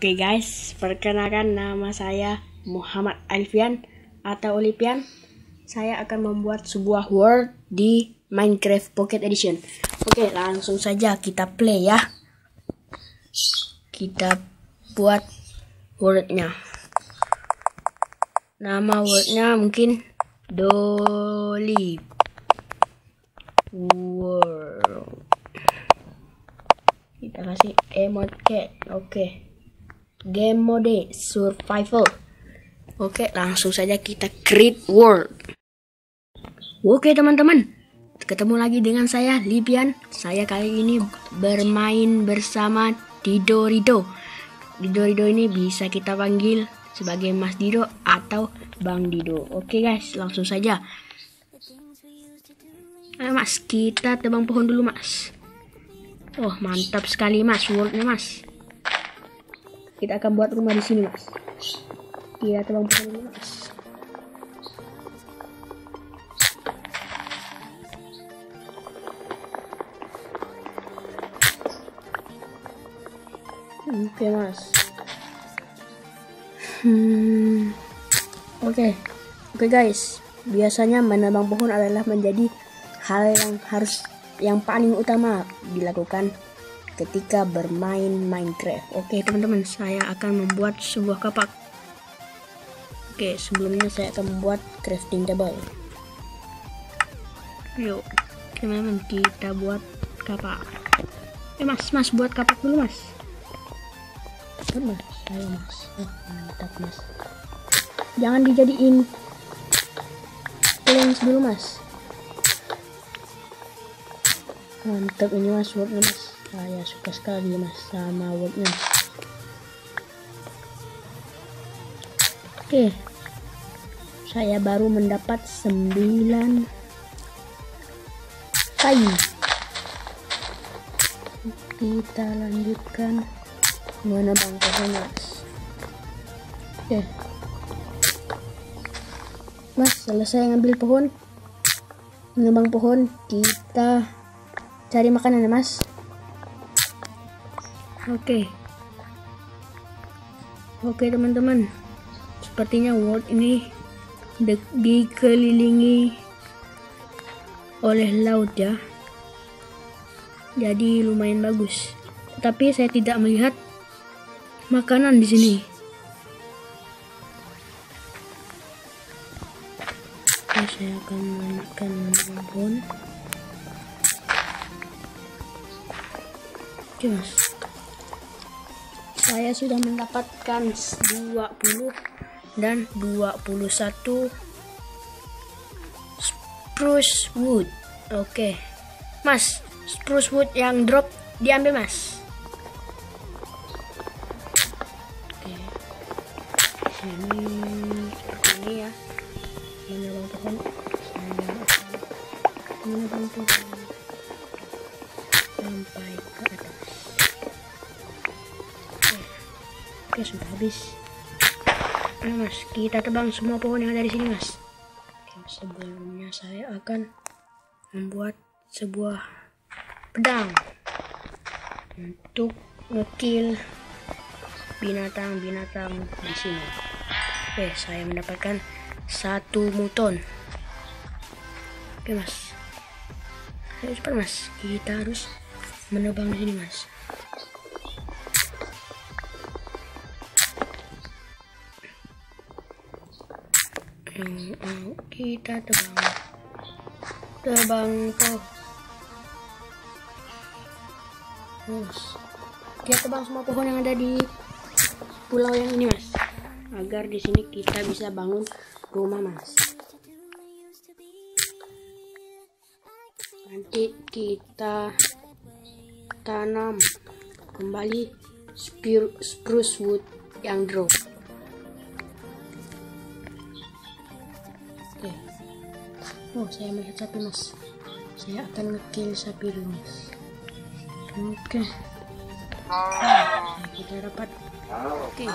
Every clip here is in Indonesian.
Oke guys, perkenalkan nama saya Muhammad Alfian atau Olivian. Saya akan membuat sebuah world di Minecraft Pocket Edition. Oke, langsung saja kita play ya. Kita buat worldnya. Nama worldnya mungkin Dolly World. Kita kasih emote cat. Oke. Game mode survival. Oke, langsung saja kita create world. Oke teman-teman, ketemu lagi dengan saya Lipian. Saya kali ini bermain bersama Dido. Dido ini bisa kita panggil sebagai Mas Dido atau Bang Dido. Oke guys, langsung saja. Ayo Mas, kita tebang pohon dulu Mas. Oh mantap sekali Mas, worldnya Mas. Kita akan buat rumah di sini Mas. Kita tebang pohon dulu Mas. Oke Mas. Oke guys. Biasanya menebang pohon adalah menjadi hal yang paling utama dilakukan ketika bermain Minecraft. Oke teman-teman, saya akan membuat sebuah kapak. Oke, sebelumnya saya akan membuat crafting table. Yuk teman-teman, kita buat kapak. Mas buat kapak dulu Mas. Mas, ayo Mas. Oh, mantap Mas. Jangan dijadiin planks dulu Mas. Mantap ini Mas, wordnya Mas. Saya suka sekali Mas sama wordnya. Oke, saya baru mendapat 9 kayu. Kita lanjutkan menebang pohon Mas. Oke Mas, selesai ngambil pohon, menebang pohon, kita cari makanan ya Mas. Oke teman-teman, sepertinya world ini dikelilingi oleh laut ya, jadi lumayan bagus. Tapi saya tidak melihat makanan di sini. Saya akan melanjutkan pohon. Oke Mas, saya sudah mendapatkan 20 dan 21 spruce wood. Oke Mas, spruce wood yang drop diambil Mas. Oke, sini seperti ini ya, menebang pohon. Saya menebang pohon sampai ke atas. Oke, sudah habis. Nah Mas, kita tebang semua pohon yang ada di sini Mas. Oke, sebelumnya saya akan membuat sebuah pedang untuk ngekill binatang-binatang di sini. Oke, saya mendapatkan 1 muton. Oke Mas, ayo cepat Mas, kita harus menebang di sini Mas. Kita tebang tuh. Kita tebang semua pohon yang ada di pulau yang ini Mas, agar di sini kita bisa bangun rumah Mas. Nanti kita tanam kembali spruce wood yang drop. Oke. Oh, saya melihat sapi Mas. Saya akan ngekill sapi dulu Mas. Oke. Kita dapat. Oke.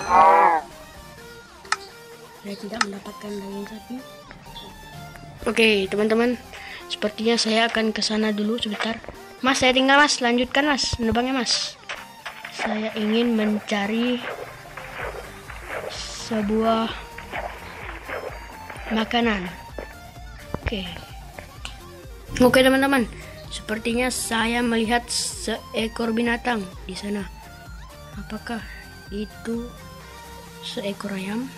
Saya tidak mendapatkan daging sapi. Oke teman-teman, sepertinya saya akan ke sana dulu sebentar. Mas, saya tinggal Mas, lanjutkan Mas menebangnya Mas. Saya ingin mencari sebuah makanan. Oke teman-teman, sepertinya saya melihat seekor binatang di sana. Apakah itu seekor ayam?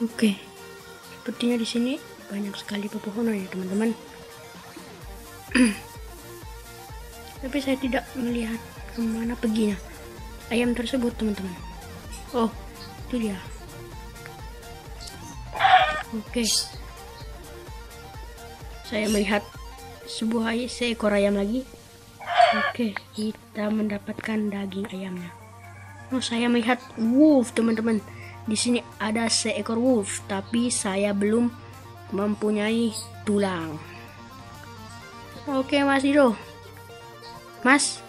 Oke, sepertinya di sini banyak sekali pepohonan ya teman-teman. Tapi saya tidak melihat kemana perginya ayam tersebut teman-teman. Oh, itu dia. Oke, saya melihat seekor ayam lagi. Oke, kita mendapatkan daging ayamnya. Oh, saya melihat wolf teman-teman. Di sini ada seekor wolf, tapi saya belum mempunyai tulang. Oke, Mas Dido. Mas,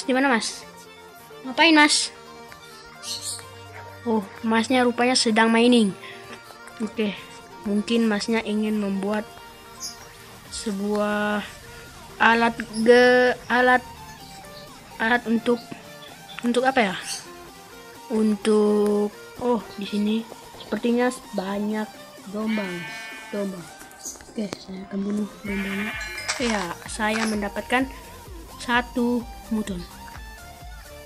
di mana Mas? Ngapain Mas? Oh, Masnya rupanya sedang mining. Oke, mungkin Masnya ingin membuat sebuah alat untuk apa ya? Di sini sepertinya banyak domba. Oke, saya akan bunuh dombanya. Ya, saya mendapatkan satu mutton.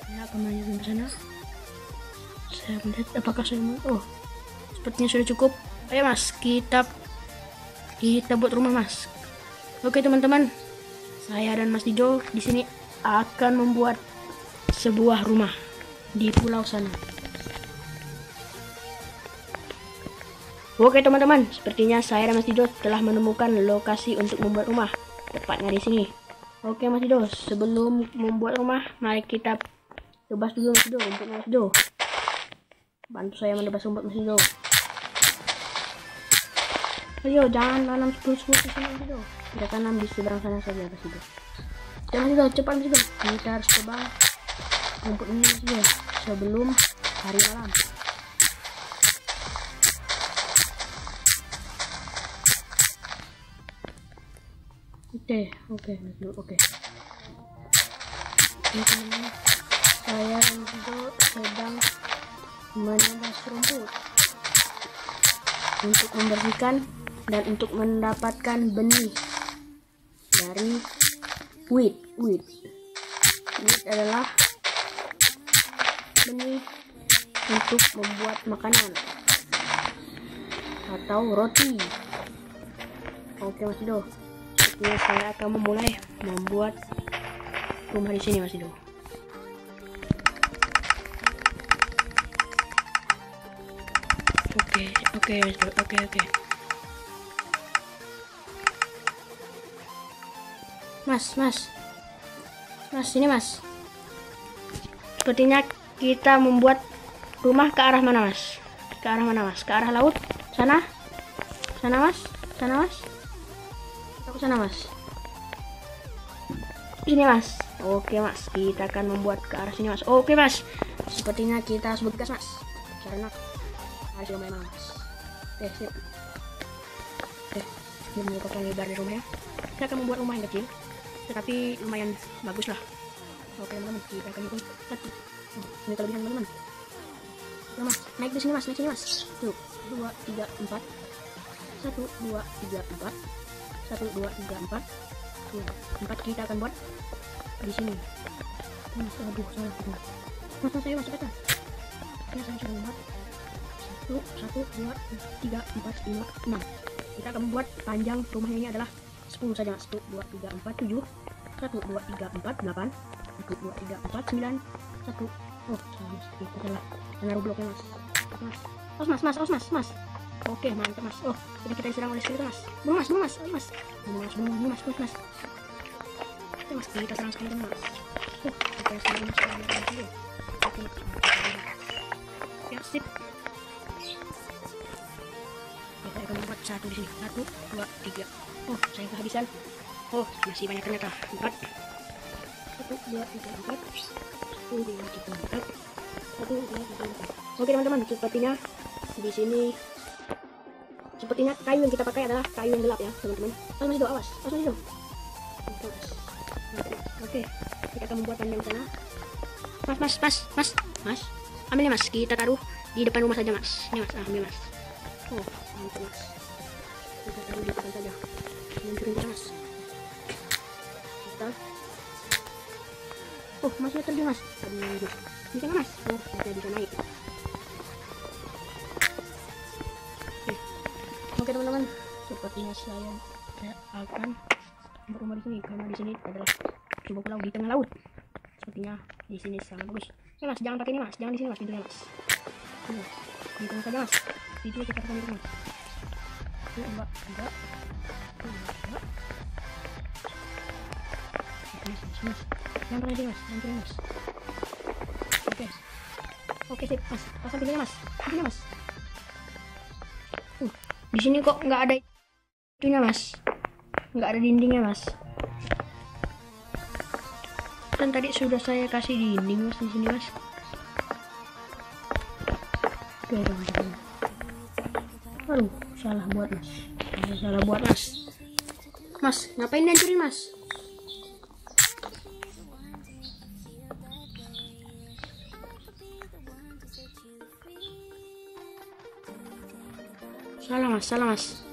Saya akan melanjutkan ke sana. Saya melihat apakah saya sepertinya sudah cukup. Ayo Mas, kita buat rumah Mas. Oke teman-teman, saya dan Mas Dido di sini akan membuat sebuah rumah di pulau sana. Oke teman-teman, sepertinya saya dan Mas Dido telah menemukan lokasi untuk membuat rumah, tepatnya di sini. Oke Mas Dido, sebelum membuat rumah, mari kita tebas dulu Mas Dido, rumput Mas Dido. Bantu saya menebas rumput Mas Dido. Ayo, jangan tanam sepuluh di sini Mas Dido. Kita tanam di seberang sana saja Mas Dido. Mas Dido, cepat Mas Dido. Kita harus tebang rumput ini Mas Dido sebelum hari malam. Oke, Mas Dido, oke. Teman-teman, saya dan Mas Dido sedang menebas rumput untuk membersihkan dan untuk mendapatkan benih dari wheat. Wheat adalah benih untuk membuat makanan atau roti. Oke Mas Dido, jadi saya akan memulai membuat rumah di sini Mas Dido. Oke. Mas, sini Mas. Sepertinya kita membuat rumah ke arah mana Mas? Ke arah laut? Sana Mas? Aku sana Mas. Sini Mas. Oke Mas, kita akan membuat ke arah sini Mas. Oke Mas, sepertinya kita harus bergegas Mas, karena hari sudah mulai malam Mas. Sip. Ini merupakan lebar dari rumahnya. Kita akan membuat rumah yang kecil, tetapi lumayan bagus lah. Oke teman-teman, kita akan hitung satu. Ini kelebihan teman-teman. Oke Mas, naik di sini Mas. 1, 2, 3, 4. 1, 2, 3, 4. 1, 2, 3, 4. 4 kita akan buat di sini. Mas, aduh, salah. Mas, saya cepat. Ya, saya sudah membuat 1, 2, 3, 4, 5, 6. Kita akan membuat panjang rumahnya ini adalah 10 saja. 1, 2, 3, 4, 7. 1, 2, 3, 4, 8. 1, 2, 3, 4, 9. 1. Kita salah menaruh bloknya Mas. Oke, mantap Mas. Jadi kita diserang oleh skeleton Mas. Bunuh Mas. Oke Mas, kita serang skeleton Mas. Kita serang skeleton. Oke Mas. Ya, sip. Kita akan membuat 1 di sini. 1, 2, 3. Saya kehabisan. Masih banyak ternyata. 4. 1, 2, 3, 4. 1, 2, 3, 4. 1, 2, 3, 4. Oke teman-teman, sepertinya di sini kayu yang kita pakai adalah kayu yang gelap ya teman-teman. Mas Dido, awas Mas Dido. Oke, kita akan membuat panjang sana. Mas, ambilnya mas, kita taruh di depan rumah saja mas. Ini mas, ambil mas. Oh, mantap mas. Kita taruh di depan saja. Hancurin kita mas. Kita. Oh, masnya terjun mas. Aduh, bisa nggak mas? Oh, masnya bisa naik. Oke teman-teman, sepertinya saya akan berumah di sini karena di sini adalah sebuah pulau di tengah laut. Sepertinya di sini sangat bagus. Ya mas, jangan pakai ini mas, jangan di sini mas, pintunya mas. Ini mas, di tengah saja mas. Di sini kita akan mas. Ini enggak. Mas. Jangan pakai ini mas, jangan pakai mas. Oke sip mas, pasang pintunya mas, mas. Di sini kok nggak ada itunya mas, nggak ada dindingnya mas. Kan tadi sudah saya kasih dinding mas di sini mas. Oke teman-teman. Aduh, salah buat mas. Salah buat mas. Mas, ngapain hancurin mas? Salah mas.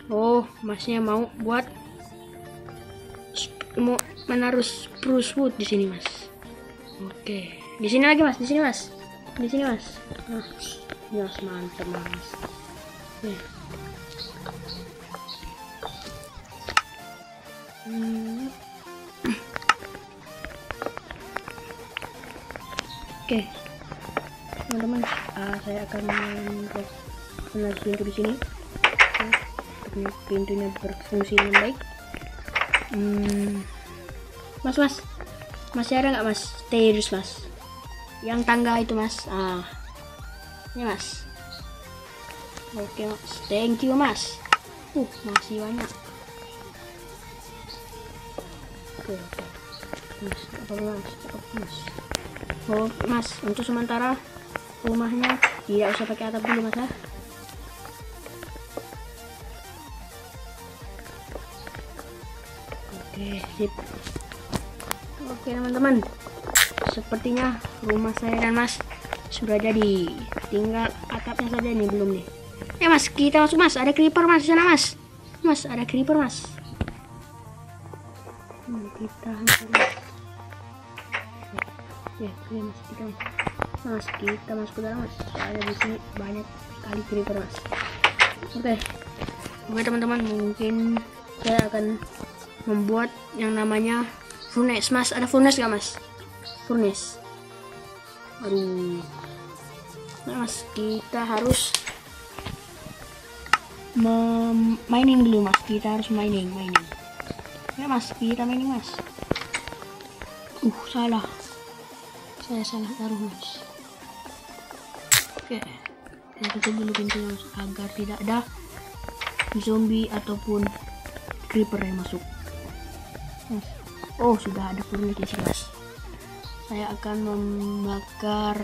Oh, masnya mau menaruh spruce wood di sini mas. Oke, di sini lagi mas, di sini mas. Nah, ya mantap mas. Oke. Oke, teman-teman, saya akan menaruh pintu di sini. Pintunya berfungsi dengan baik. Mas, masih ada nggak mas? Terus mas, yang tangga itu mas. Ini mas. Oke mas, thank you mas. Masih banyak. Oke. Mas, mas. Oh mas, untuk sementara rumahnya tidak usah pakai atap dulu mas ya. Oke, sip. Oke teman-teman, sepertinya rumah saya dan mas sudah jadi. Tinggal atapnya saja nih, belum nih. Mas, kita masuk mas. Ada creeper mas di sana mas. Mas, ada creeper mas. Kita hancurin. Mas, kita masuk ke dalam mas. Soalnya di sini banyak sekali creeper mas. Oke teman-teman, mungkin saya akan membuat yang namanya furnace mas. Ada furnace gak mas? Furnace. Aduh. Nah, mas, kita harus mining dulu mas. Kita harus mining. Ya mas, kita mining mas. Salah. Saya salah taruh mas. Oke, kita tutup dulu pintunya mas, agar tidak ada zombie ataupun creeper yang masuk. Oh, sudah ada furnace di sini mas. Saya akan membakar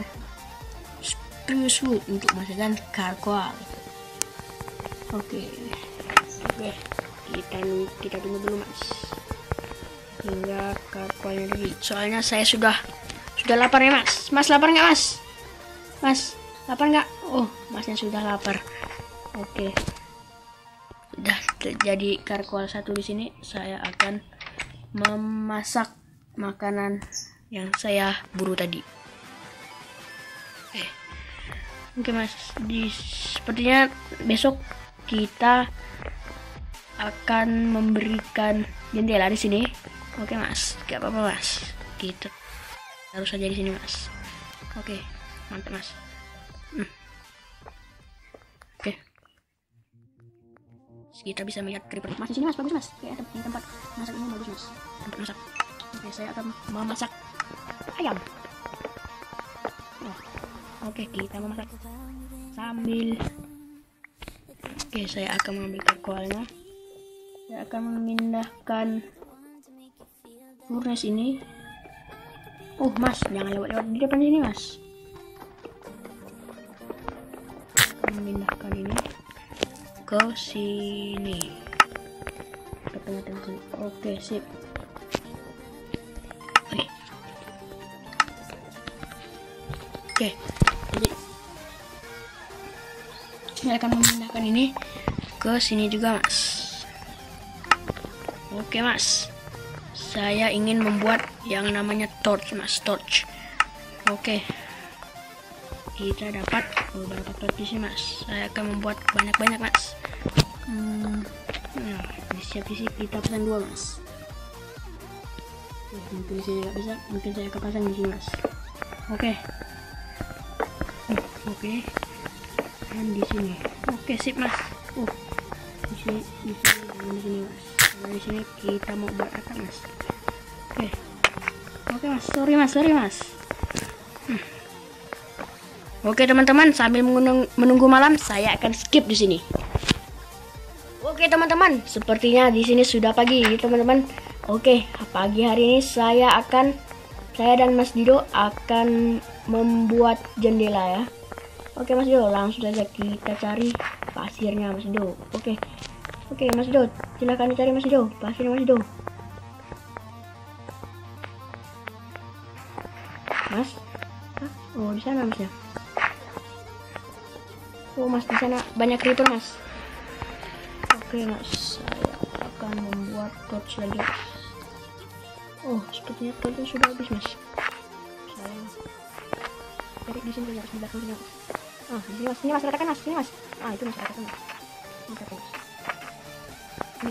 spruce wood untuk menghasilkan charcoal. Oke, kita tunggu dulu mas hingga charcoalnya ready. Soalnya saya sudah lapar ya mas. Mas lapar nggak mas? Mas lapar nggak? Oh, masnya sudah lapar. Oke, sudah jadi charcoal satu di sini. Saya akan memasak makanan yang saya buru tadi. Oke mas, sepertinya besok kita akan memberikan jendela di sini. Oke mas, gak apa-apa mas, kita taruh saja di sini mas. Oke, mantap mas. Oke, kita bisa melihat creeper mas di sini mas. Bagus mas, kayak tempat masak ini bagus mas, tempat masak. Oke, saya akan memasak ayam. Oke, kita memasak sambil. Oke, saya akan mengambil charcoalnya. Saya akan memindahkan furnace ini. Mas, jangan lewat-lewat di depan sini mas. Memindahkan ini ke sini, ke tengah-tengah sini. Oke, sip. Oke, jadi saya akan memindahkan ini ke sini juga, Mas. Oke, Mas. Saya ingin membuat yang namanya torch, Mas. Torch. Oke. Kita dapat beberapa torch di sini, Mas. Saya akan membuat banyak-banyak, Mas. Nah, siap-siap kita pasang 2, Mas. Mungkin sini nggak bisa, mungkin saya akan pasang di sini, Mas. Oke. Oke. Dan di sini. Oke, sip, Mas. Di sini, dan di sini, Mas. Di sini kita mau buat atap, Mas. Oke, Mas. Sorry, Mas. Oke, teman-teman, sambil menunggu malam, saya akan skip di sini. Oke, teman-teman, sepertinya di sini sudah pagi, teman-teman. Oke, pagi hari ini saya dan Mas Dido akan membuat jendela ya. Oke, Mas Dido, langsung saja kita cari pasirnya, Mas Dido. Oke, Mas Dido, silakan dicari, Mas Dido, pasirnya, Mas Dido. Mas? Oh, di sana, Mas ya. Oh, Mas, di sana banyak creeper, Mas. Oke, Mas, saya akan membuat torch lagi, Mas. Oh, sepertinya torchnya sudah habis, Mas. Saya cari di sini, Mas, di belakang sini, Mas. Ah, di sini, Mas. Sini, Mas, ratakan, Mas. Sini, Mas. Ah, itu, Mas, ratakan, Mas. Ini,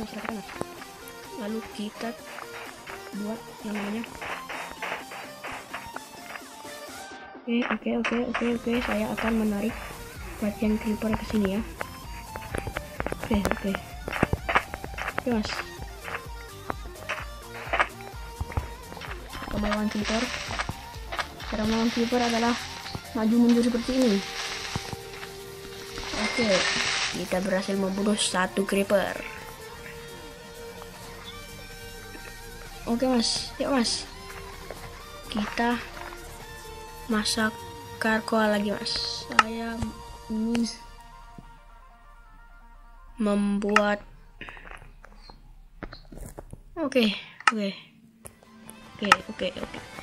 Mas, ratakan, Mas. Lalu kita buat yang namanya. Oke. Saya akan menarik bagian creeper ke sini ya. Oke, Mas. Kita melawan creeper. Cara melawan creeper adalah maju mundur seperti ini. Oke, kita berhasil membunuh 1 creeper. Oke, Mas. Yuk, Mas. Kita masak karkoa lagi, Mas. Saya ingin membuat oke.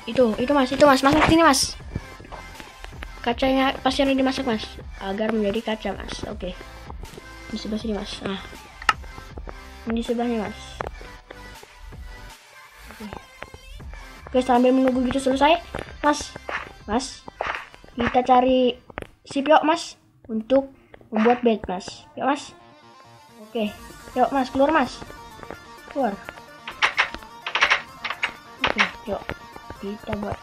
Itu Mas, masak sini, Mas. Kacanya pasirnya dimasak, Mas, agar menjadi kaca, Mas. Oke. Di sebelah sini, Mas. Nah. Di sebelahnya, Mas. Oke, sambil menunggu gitu selesai, Mas, kita cari sip yuk, Mas, untuk membuat bed, Mas. Yuk, Mas. Oke, yuk, Mas, keluar, Mas. Keluar. Oke, yuk. Kita buat.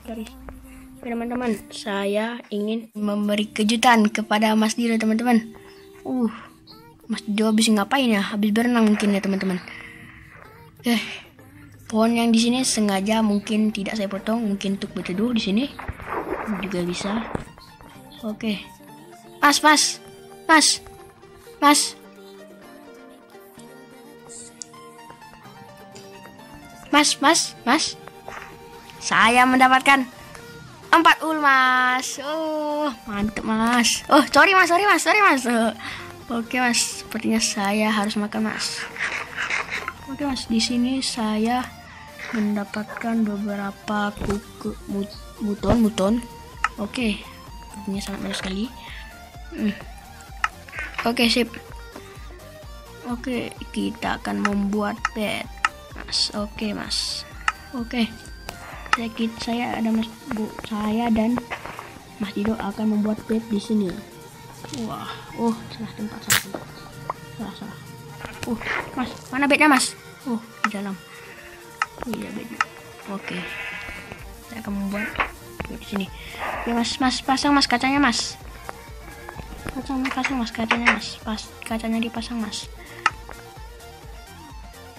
Cari. Oke, teman-teman, saya ingin memberi kejutan kepada Mas Dido, teman-teman. Mas Dido habis ngapain ya? Habis berenang mungkin ya, teman-teman. Oke. Pohon yang di sini sengaja mungkin tidak saya potong, mungkin untuk berteduh di sini juga bisa. Oke, Mas. Saya mendapatkan 4 ul, Mas. Oh, mantap, Mas. Oh, sorry, Mas. Oke, Mas, sepertinya saya harus makan, Mas. Oke, Mas, di sini saya mendapatkan beberapa muton. Oke, ini sangat banyak sekali. Oke, sip. Oke, kita akan membuat bed, Mas. Oke, Mas. Oke, saya dan Mas Dido akan membuat bed di sini. Wah, salah tempat. Salah. Mas, mana bednya, Mas? Di dalam. Iya, bednya. Oke. Saya akan membuat bed di sini. Oke, Mas, pasang, Mas, kacanya, Mas. Pasang, Mas, kacanya, Mas. Kacanya dipasang, Mas.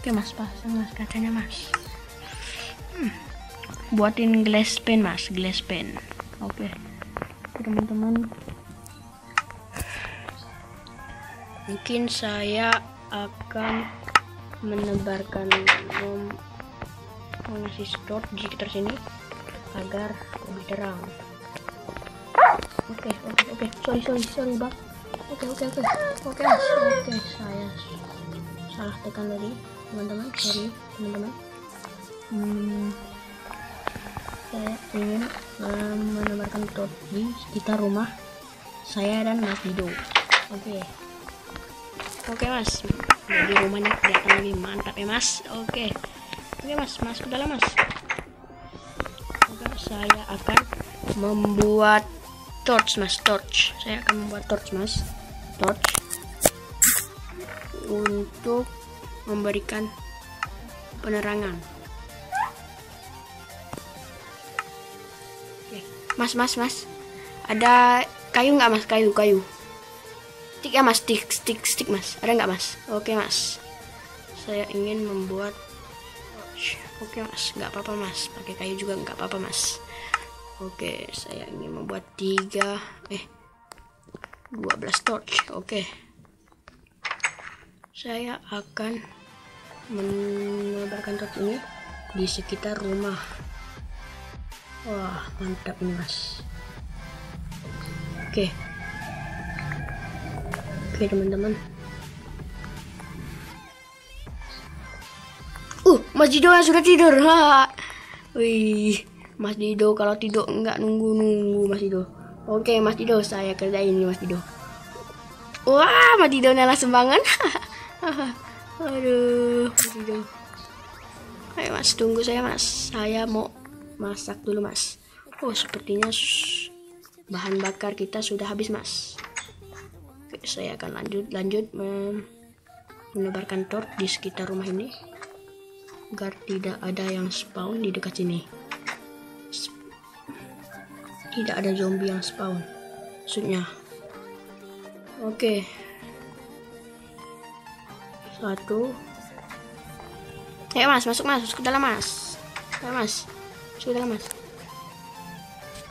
Oke, Mas, pasang, Mas, kacanya, Mas. Buatin glass pen, Mas, glass pen. Oke, teman-teman. Mungkin saya akan menebarkan ngasih stop di sekitar sini agar lebih terang. Oke, sorry, Bang. Oke, Mas. Oke, saya salah tekan tadi, teman-teman. Sorry, teman-teman. saya ingin menebarkan torch di sekitar rumah saya dan Mas Dido. Oke Mas, jadi rumahnya kelihatan lebih mantap ya Mas. Oke Mas, masuk dalam Mas. Oke, saya akan membuat torch Mas, saya akan membuat torch Mas, untuk memberikan penerangan. Oke. Mas, ada kayu nggak Mas? Kayu stick ya Mas, stick Mas, ada nggak Mas? Oke Mas, saya ingin membuat torch. Oke Mas, nggak apa-apa Mas, pakai kayu juga nggak apa-apa Mas. Oke, saya ingin membuat 12 torch. Oke, saya akan menebarkan torch ini di sekitar rumah. Wah, mantap ini Mas. Oke teman-teman. Mas Dido sudah tidur. Wih, Mas Dido kalau tidur enggak nunggu Mas Dido. Oke Mas Dido, saya kerjain ini Mas Dido. Wah, Mas Dido langsung bangun. Aduh, Mas Dido. Ayo Mas, tunggu saya Mas. Saya mau masak dulu Mas. Sepertinya bahan bakar kita sudah habis Mas. Oke, saya akan lanjut menebarkan torch di sekitar rumah ini agar tidak ada yang spawn di dekat sini. Tidak ada zombie yang spawn maksudnya. Oke, 1. Ayo Mas, masuk ke dalam Mas. Ayo Mas, masuk ke dalam Mas.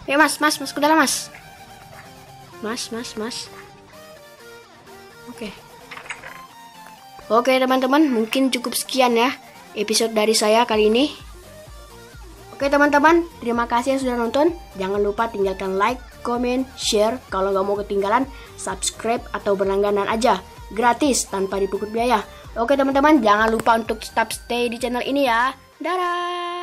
Ayo Mas, masuk ke dalam Mas. Mas. Oke teman-teman, mungkin cukup sekian ya episode dari saya kali ini. Oke teman-teman, terima kasih yang sudah nonton. Jangan lupa tinggalkan like, comment, share. Kalau nggak mau ketinggalan, subscribe atau berlangganan aja, gratis tanpa dipungut biaya. Oke teman-teman, jangan lupa untuk tetap stay di channel ini ya. Dadah.